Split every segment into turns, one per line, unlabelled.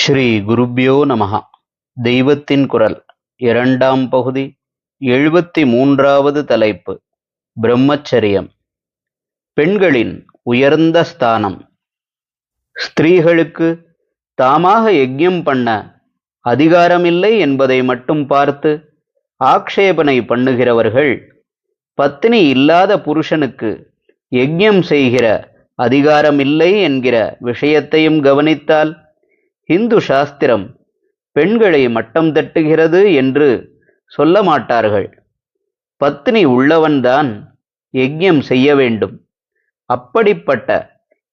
ஸ்ரீ குருப்யோ நமஹ. தெய்வத்தின் குரல் இரண்டாம் பகுதி 73வது தலைப்பு. பிரம்மச்சரியம். பெண்களின் உயர்ந்த ஸ்தானம். ஸ்திரீகளுக்கு தாமாக யஜ்ஞம் பண்ண அதிகாரமில்லை என்பதை மட்டும் பார்த்து ஆக்ஷேபனை பண்ணுகிறவர்கள், பத்தினி இல்லாத புருஷனுக்கு யஜ்ஞம் செய்கிற அதிகாரமில்லை என்கிற விஷயத்தையும் கவனித்தால், இந்து சாஸ்திரம் பெண்களை மட்டம் தட்டுகிறது என்று சொல்ல மாட்டார்கள். பத்னி உள்ளவன்தான் யஜ்ஞம் செய்ய வேண்டும். அப்படிப்பட்ட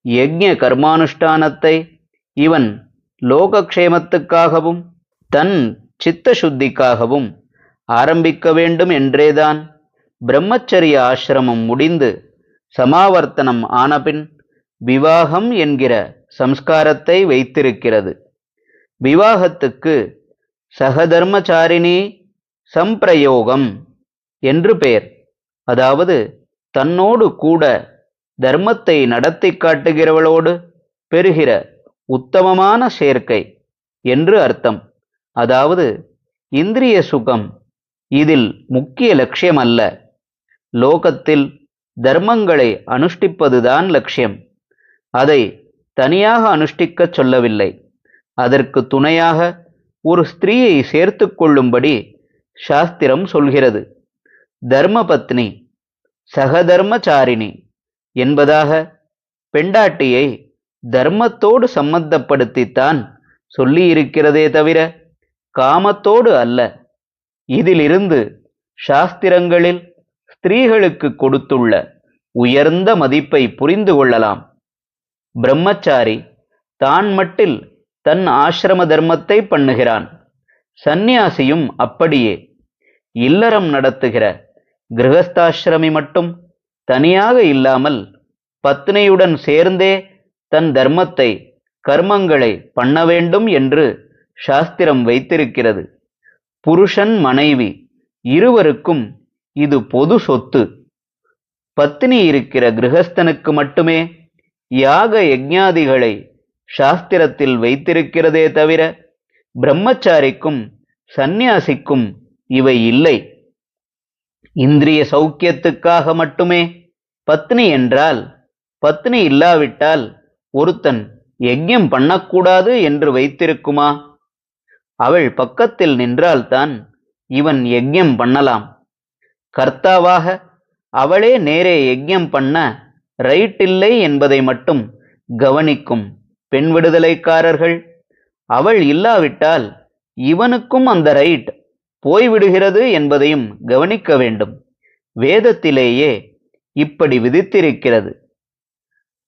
யஜ்ஞ கர்மானுஷ்டானத்தை இவன் லோகக்ஷேமத்துக்காகவும் தன் சித்த சுத்திக்காகவும் ஆரம்பிக்க வேண்டும் என்றேதான் பிரம்மச்சரிய ஆசிரமம் முடிந்து சமாவர்த்தனம் ஆனபின் விவாகம் என்கிற சம்ஸ்காரத்தை வைத்திருக்கிறது. விவாகத்துக்கு சகதர்மச்சாரிணி சம்பிரயோகம் என்று பெயர். அதாவது தன்னோடு கூட தர்மத்தை நடத்தி காட்டுகிறவளோடு பெறுகிற உத்தமமான சேர்க்கை என்று அர்த்தம். அதாவது இந்திரிய சுகம் இதில் முக்கிய லட்சியம் அல்ல. லோகத்தில் தர்மங்களை அனுஷ்டிப்பதுதான் லட்சியம். அதை தனியாக அனுஷ்டிக்கச் சொல்லவில்லை. அதற்கு துணையாக ஒரு ஸ்திரீயை சேர்த்து கொள்ளும்படி சாஸ்திரம் சொல்கிறது. தர்மபத்னி சகதர்மச்சாரிணி என்பதாக பெண்டாட்டியை தர்மத்தோடு சம்பந்தப்படுத்தித்தான் சொல்லியிருக்கிறதே தவிர காமத்தோடு அல்ல. இதிலிருந்து சாஸ்திரங்களில் ஸ்திரீகளுக்கு கொடுத்துள்ள உயர்ந்த மதிப்பை புரிந்து கொள்ளலாம். பிரம்மச்சாரி தான் மட்டில் தன் ஆசிரம தர்மத்தை பண்ணுகிறான். சந்நியாசியும் அப்படியே. இல்லறம் நடத்துகிற கிரகஸ்தாசிரமி மட்டும் தனியாக இல்லாமல் பத்னியுடன் சேர்ந்தே தன் தர்மத்தை கர்மங்களை பண்ண வேண்டும் என்று சாஸ்திரம் வைத்திருக்கிறது. புருஷன் மனைவி இருவருக்கும் இது பொது சொத்து. பத்னி இருக்கிற கிரகஸ்தனுக்கு மட்டுமே யாக யஜ்ஞாதிகளை சாஸ்திரத்தில் வைத்திருக்கிறதே தவிர பிரம்மச்சாரிக்கும் சந்நியாசிக்கும் இவை இல்லை. இந்திரிய சௌக்கியத்துக்காக மட்டுமே பத்னி என்றால், பத்னி இல்லாவிட்டால் ஒருத்தன் யஜ்ஞம் பண்ணக்கூடாது என்று வைத்திருக்குமா? அவள் பக்கத்தில் நின்றால்தான் இவன் யஜ்ஞம் பண்ணலாம். கர்த்தாவாக அவளே நேரே யஜ்ஞம் பண்ண ரைட் இல்லை என்பதை மட்டும் கவனிக்கும் பெண் விடுதலைக்காரர்கள், அவள் இல்லாவிட்டால் இவனுக்கும் அந்த ரைட் போய்விடுகிறது என்பதையும் கவனிக்க வேண்டும். வேதத்திலேயே இப்படி விதித்திருக்கிறது.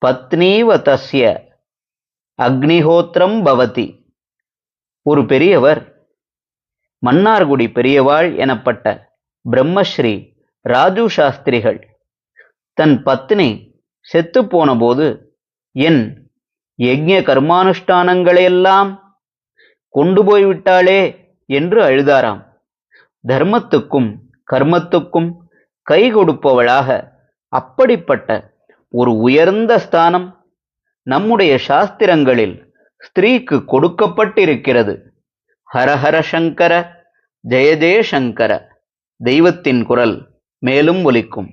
பத்னீவ தஸ்ய அக்னிஹோத்திரம் பவதி. ஒரு பெரியவர், மன்னார்குடி பெரியவாள் எனப்பட்ட பிரம்மஸ்ரீ ராஜு சாஸ்திரிகள், தன் பத்னி செத்து போன போது என் யஜ்ஞ கர்மானுஷ்டானங்களையெல்லாம் கொண்டு போய்விட்டாளே என்று அழுதாராம். தர்மத்துக்கும் கர்மத்துக்கும் கை கொடுப்பவளாக அப்படிப்பட்ட ஒரு உயர்ந்த ஸ்தானம் நம்முடைய சாஸ்திரங்களில் ஸ்திரீக்கு கொடுக்கப்பட்டிருக்கிறது. ஹரஹர சங்கர, ஜெய ஜெய சங்கர. தெய்வத்தின் குரல் மேலும் ஒலிக்கும்.